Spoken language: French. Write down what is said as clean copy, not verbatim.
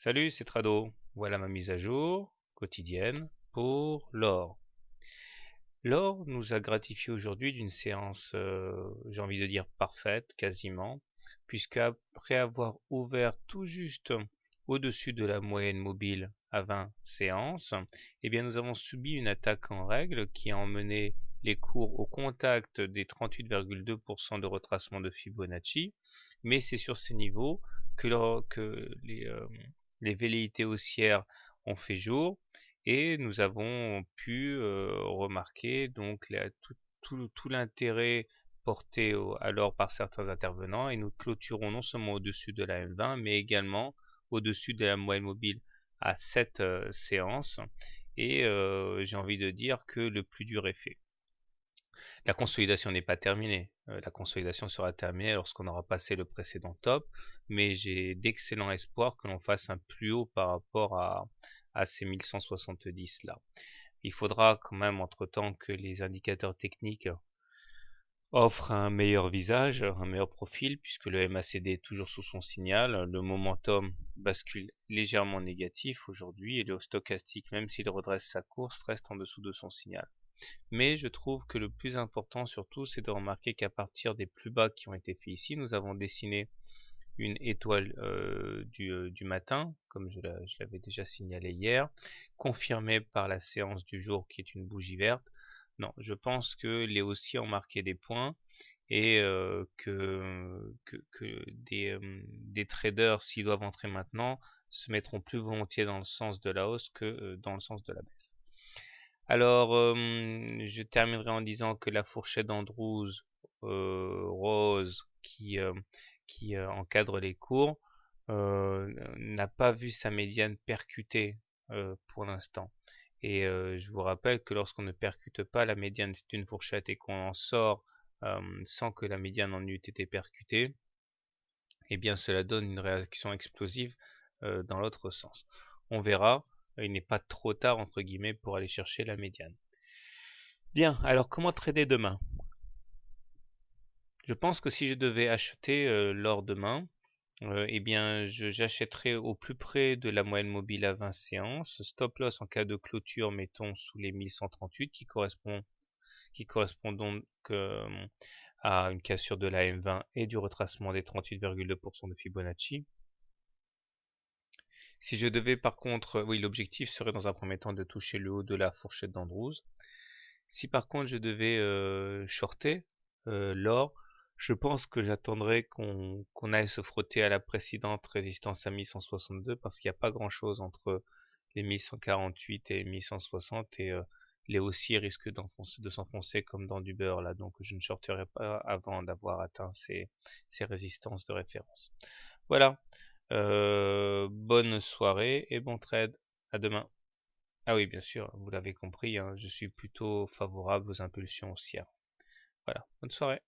Salut, c'est Trado. Voilà ma mise à jour quotidienne pour l'or. L'or nous a gratifié aujourd'hui d'une séance, j'ai envie de dire parfaite, quasiment, puisqu'après avoir ouvert tout juste au-dessus de la moyenne mobile à 20 séances, eh bien nous avons subi une attaque en règle qui a emmené les cours au contact des 38,2% de retracement de Fibonacci, mais c'est sur ces niveaux que les velléités haussières ont fait jour et nous avons pu remarquer donc tout l'intérêt porté alors par certains intervenants, et nous clôturons non seulement au-dessus de la M20 mais également au-dessus de la moyenne mobile à 7 séances, et j'ai envie de dire que le plus dur est fait. La consolidation n'est pas terminée. La consolidation sera terminée lorsqu'on aura passé le précédent top, mais j'ai d'excellents espoirs que l'on fasse un plus haut par rapport à ces 1170 là. Il faudra quand même entre-temps que les indicateurs techniques offrent un meilleur visage, un meilleur profil, puisque le MACD est toujours sous son signal. Le momentum bascule légèrement négatif aujourd'hui, et le stochastique, même s'il redresse sa course, reste en dessous de son signal. Mais je trouve que le plus important surtout, c'est de remarquer qu'à partir des plus bas qui ont été faits ici, nous avons dessiné une étoile du matin, comme je l'avais déjà signalé hier, confirmée par la séance du jour qui est une bougie verte. Non, je pense que les haussiers ont marqué des points, et que des traders, s'ils doivent entrer maintenant, se mettront plus volontiers dans le sens de la hausse que dans le sens de la baisse. Alors, je terminerai en disant que la fourchette d'Andrews rose qui encadre les cours n'a pas vu sa médiane percuter pour l'instant. Et je vous rappelle que lorsqu'on ne percute pas la médiane d'une fourchette et qu'on en sort sans que la médiane en eût été percutée, eh bien cela donne une réaction explosive dans l'autre sens. On verra, il n'est pas trop tard entre guillemets pour aller chercher la médiane. Bien, alors comment trader demain? Je pense que si je devais acheter l'or demain, eh bien j'achèterais au plus près de la moyenne mobile à 20 séances, stop loss en cas de clôture mettons sous les 1138 qui correspond donc à une cassure de la M20 et du retracement des 38,2% de Fibonacci. Si je devais par contre, oui, l'objectif serait dans un premier temps de toucher le haut de la fourchette d'Andrews. Si par contre je devais shorter l'or, je pense que j'attendrais qu'on aille se frotter à la précédente résistance à 1162, parce qu'il n'y a pas grand chose entre les 1148 et 1160, et les haussiers risquent de s'enfoncer comme dans du beurre là, donc je ne shorterai pas avant d'avoir atteint ces résistances de référence. Voilà, bonne soirée et bon trade, à demain. Ah oui, bien sûr, vous l'avez compris, hein, je suis plutôt favorable aux impulsions haussières. Voilà, bonne soirée.